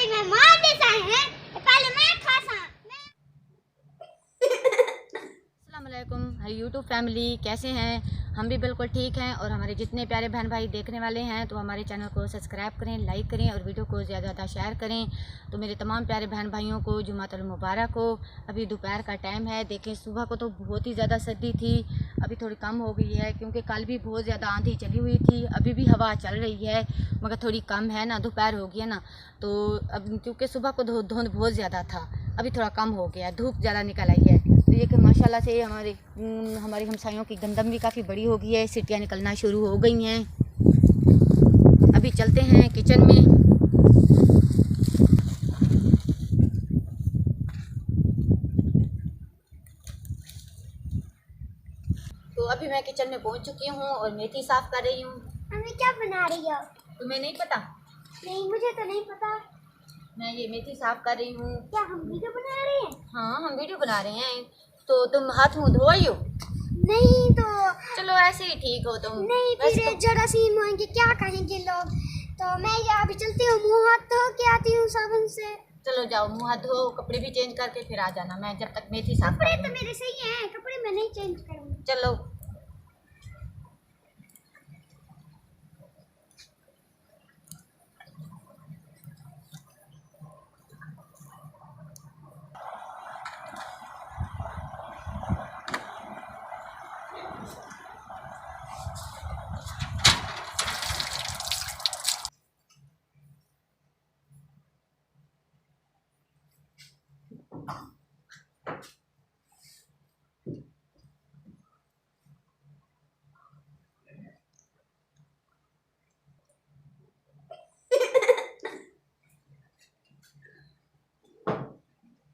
कोई मेहमान जैसा है, पहले मैं खासा। अस्सलामुअलैकुम यूट्यूब फैमिली, कैसे हैं? हम भी बिल्कुल ठीक हैं। और हमारे जितने प्यारे बहन भाई देखने वाले हैं तो हमारे चैनल को सब्सक्राइब करें, लाइक करें और वीडियो को ज़्यादा ज़्यादा शेयर करें। तो मेरे तमाम प्यारे बहन भाइयों को जुमातुल मुबारक हो। अभी दोपहर का टाइम है। देखें, सुबह को तो बहुत ही ज़्यादा सर्दी थी, अभी थोड़ी कम हो गई है क्योंकि कल भी बहुत ज़्यादा आंधी चली हुई थी। अभी भी हवा चल रही है मगर थोड़ी कम है ना, दोपहर हो गया ना। तो अब क्योंकि सुबह को धुंध बहुत ज़्यादा था, अभी थोड़ा कम हो गया, धूप ज़्यादा निकल आई है। तो ये कि माशाल्लाह से हमारी हमसायों की गंदम भी काफ़ी बड़ी हो गई है, सीटियाँ निकलना शुरू हो गई हैं। अभी चलते हैं किचन में। तो अभी मैं किचन में पहुंच चुकी हूँ और मेथी साफ़ कर रही हूँ। मम्मी क्या बना रही हो? तुम्हें नहीं पता? नहीं, मुझे तो नहीं पता। मैं ये मेथी साफ़ कर रही हूँ। क्या हम वीडियो बना रहे हैं? हाँ, हम वीडियो बना रहे हैं। तो तुम हाथ मुँह धो आई हो? नहीं तो चलो ऐसे ही ठीक हो तुम। नहीं, फिर जरासीम होंगे, क्या कहेंगे लोग। तो मैं यहाँ अभी चलती हूँ, मुँह हाथ धो के आती हूँ साबुन से। चलो जाओ, मुँह हाथ धो, कपड़े भी चेंज करके फिर आ जाना। मैं जब तक मेथी साफ कपड़े कर तो मेरे सही हैं, कपड़े मैं नहीं चेंज करूँगी। चलो।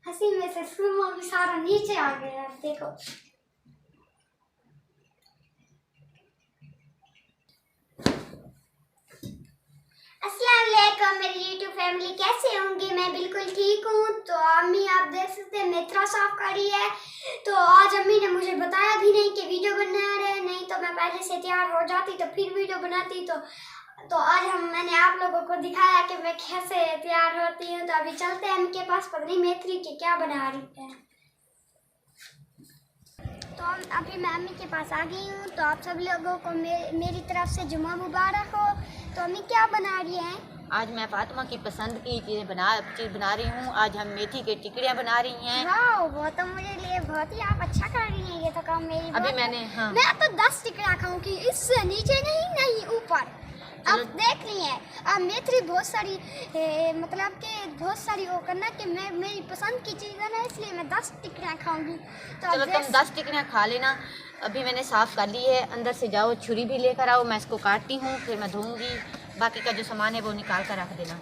हंसी में से सुरमा भी सारा नीचे आ गया है, देखो। अस्सलाम वालेकुम मेरी यूट्यूब फैमिली, कैसे होंगे? मैं बिल्कुल ठीक हूँ। तो अम्मी आप देख सकते हैं मेथरा साफ करी है। तो आज अम्मी ने मुझे बताया भी नहीं कि वीडियो बना रहे हैं, नहीं तो मैं पहले से तैयार हो जाती तो फिर वीडियो बनाती। तो आज मैंने आप लोगों को दिखाया कि मैं कैसे तैयार होती हूँ। तो अभी चलते हैं उनके पास, पता नहीं मेथरी के क्या बना रही है। तो अभी मैं अम्मी के पास आ गई हूँ। तो आप सब लोगों को मेरी तरफ से जुम्मा मुबारक हो। तो अम्मी क्या बना रही हैं? आज मैं फातिमा की पसंद की चीज़ बना रही हूँ। आज हम मेथी के टिकड़ियाँ बना रही हैं। वाह, वो तो मुझे लिए बहुत ही आप अच्छा कर रही हैं। ये तो काम मेरी अभी मैंने मैं तो 10 टिकड़ा खाऊंगी, इससे नीचे नहीं ऊपर। अब देख रही हैं, अब मेथी बहुत सारी मतलब कि बहुत सारी वो करना कि मैं मेरी पसंद की चीज़ है ना, इसलिए मैं 10 टिकड़ियाँ खाऊंगी। तो चलो तुम 10 टिकड़ियाँ खा लेना। अभी मैंने साफ़ कर ली है, अंदर से जाओ छुरी भी लेकर आओ, मैं इसको काटती हूँ, फिर मैं धोऊंगी। बाकी का जो सामान है वो निकाल कर रख देना।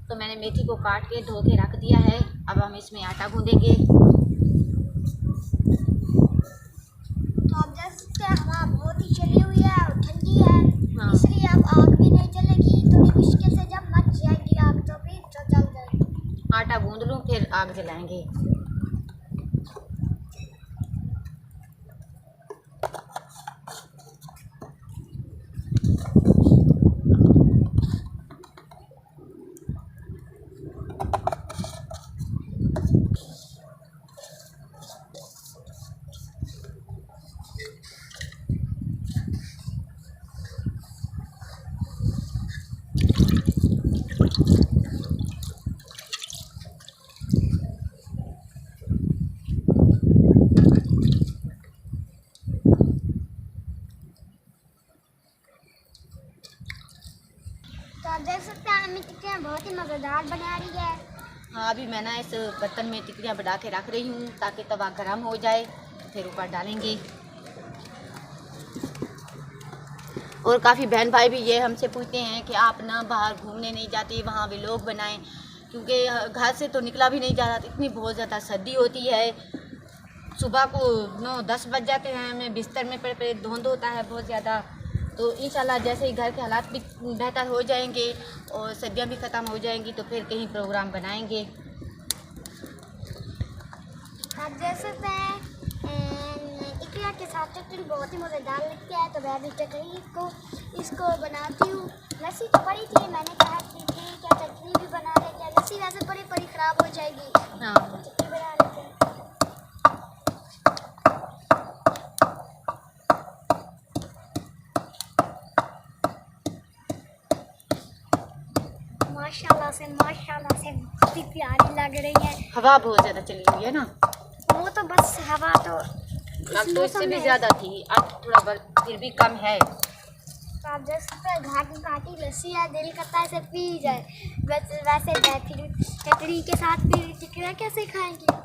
तो मैंने मेथी को काट के धो के रख दिया है। अब हम इसमें आटा गूंदेंगे। तो आप देख सकते हैं हवा बहुत ही चली हुई है और ठंडी है। हाँ। इसलिए अब आग भी नहीं जलेगी, थोड़ी मुश्किल से जब मच जाएगी आग तो फिर तो जल जाएगी। आटा गूंद लूँ फिर आग जलाएंगे। तो आप देख सकते हैं अम्मी टिक्कियाँ बहुत ही मज़ेदार बना रही है। हाँ, अभी मैं ना इस बर्तन में टिकड़ियाँ बना के रख रही हूँ ताकि तवा गर्म हो जाए। फिर ऊपर डालेंगे। और काफ़ी बहन भाई भी ये हमसे पूछते हैं कि आप ना बाहर घूमने नहीं जाती, वहाँ व्लॉग बनाएं, क्योंकि घर से तो निकला भी नहीं जा रहा, इतनी बहुत ज़्यादा सर्दी होती है। सुबह को 9-10 बज जाते हैं, हमें बिस्तर में पड़े धुंध होता है बहुत ज़्यादा। तो इंशाल्लाह जैसे ही घर के हालात भी बेहतर हो जाएंगे और सर्दियाँ भी ख़त्म हो जाएंगी तो फिर कहीं प्रोग्राम बनाएंगे। आप देख सकते हैं इकरा के साथ चटनी बहुत ही मज़ेदार लगती है, तो मैं भी चटनी इसको बनाती हूँ। लस्सी तो पड़ी थी, मैंने कहा कि क्या चटनी भी बना लेते हैं, लस्सी वैसे पड़ी ख़राब हो जाएगी। हाँ, चटनी बना लेते हैं। माशाल्लाह से बहुत ही प्यारी लग रही है। हवा बहुत ज़्यादा चली हुई है ना, वो तो बस हवा तो अब तो इससे भी ज़्यादा थी, अब थोड़ा फिर भी कम है। तो आप देख सकते हैं घाटी लस्सी है, दिल करता है इसे पी जाए। वैसे फिर चटनी के साथ भी टिकड़ा कैसे खाएंगे?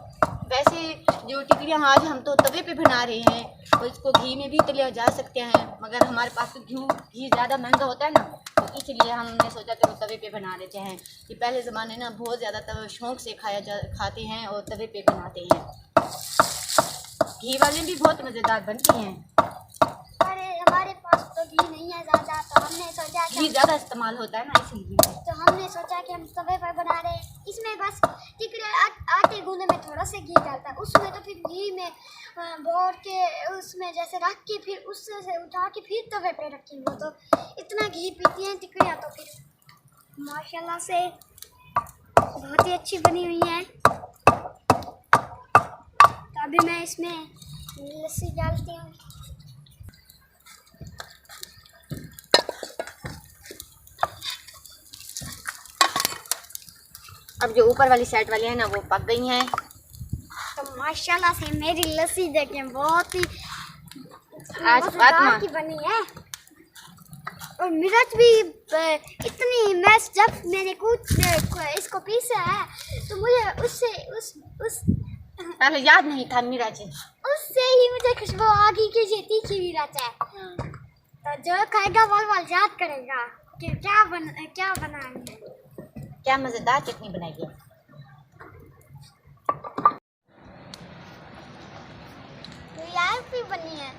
वैसे जो टिकड़ियाँ आज हम तो तवे पे बना रहे हैं, तो इसको घी में भी तलिया जा सकते हैं, मगर हमारे पास तो घी ज़्यादा महंगा होता है ना, तो इसलिए हमने सोचा कि वो तवे पे बना लेते हैं। कि पहले ज़माने ना बहुत ज़्यादा तवे शौक़ से खाते हैं और तवे पे बनाते हैं। घी वाले भी बहुत मज़ेदार बनती हैं। अरे हमारे पास तो घी नहीं है ज़्यादा, तो हमने सोचा घी ज़्यादा इस्तेमाल होता है ना, इसलिए तो हमने सोचा कि हम तवे पर बना रहे हैं। इसमें बस टिकड़े आटे गूंदने में थोड़ा सा घी डालता है, उसमें तो फिर घी में बोर के उसमें जैसे रख के फिर उससे से उठा के फिर तवे पे रखेंगे। वो तो इतना घी पीती हैं टिकड़ियाँ, तो फिर माशाल्लाह से बहुत ही अच्छी बनी हुई है। तो अभी मैं इसमें लस्सी डालती हूँ। अब जो ऊपर वाली साइड वाली है ना वो पक गई हैं। तो माशाल्लाह से मेरी लस्सी देखें बहुत ही आज फातिमा की बनी है। और मिर्च भी इतनी जब मैंने इसको पीसा है तो मुझे उस पहले याद नहीं था मिर्च, उससे ही मुझे खुशबू आ गई कि ये तीखी मिर्च है। तो जो खाएगा वो याद करेगा कि क्या बनाएंगे। क्या मज़ेदार चटनी बनाई है। तो यार भी बनी है,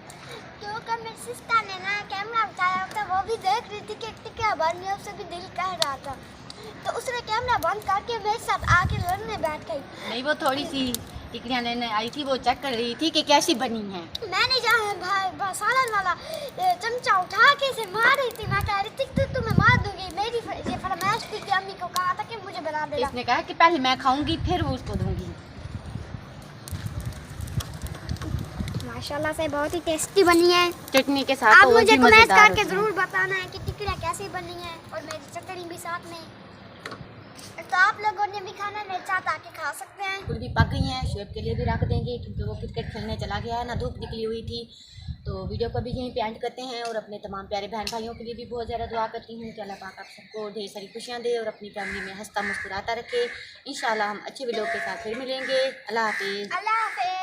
क्योंकि मेरी सिस्टर ने ना कैमरा उठाया था, वो भी देख रही थी कि टिक्का बन गया, उससे भी दिल कह रहा था, तो उसने कैमरा बंद करके मेरे साथ आके लड़ने बैठ गई। नहीं, वो थोड़ी सी टिकड़ियाँ लेने आई थी, वो चेक कर रही थी कि कैसी बनी है। मैंने जहाँ सालन वाला चमचा उठा के से मार रही थी, मैं कह रही थी तो तुम्हें मार दूंगी। मेरी ये फरमाइश थी कि अम्मी को कहा था कि मुझे बना देना। इसने कहा कि पहले मैं खाऊंगी फिर वो उसको दूंगी। माशाल्लाह से बहुत ही टेस्टी बनी है चटनी के साथ। आप मुझे कमेंट करके ज़रूर बताना है कि टिकड़ियाँ कैसी बनी है, और मेरी चटनी भी साथ में। तो आप लोगों ने भी खाना मेरे साथ आके खा सकते हैं। फूल भी पक गई हैं, शेब के लिए भी रख देंगे क्योंकि वो क्रिकेट खेलने चला गया है ना, धूप निकली हुई थी। तो वीडियो को भी यहीं पे एंड करते हैं और अपने तमाम प्यारे बहन भाइयों के लिए भी बहुत ज़्यादा दुआ करती हूँ कि अल्लाह पाक आप सबको ढेर सारी खुशियाँ दे और अपनी फैमिली में हंसता मुस्कुराता रखे। इंशाल्लाह हम अच्छे वीडियो के साथ फिर मिलेंगे। अल्लाह हाफिज़। अल्लाह हाफिज़।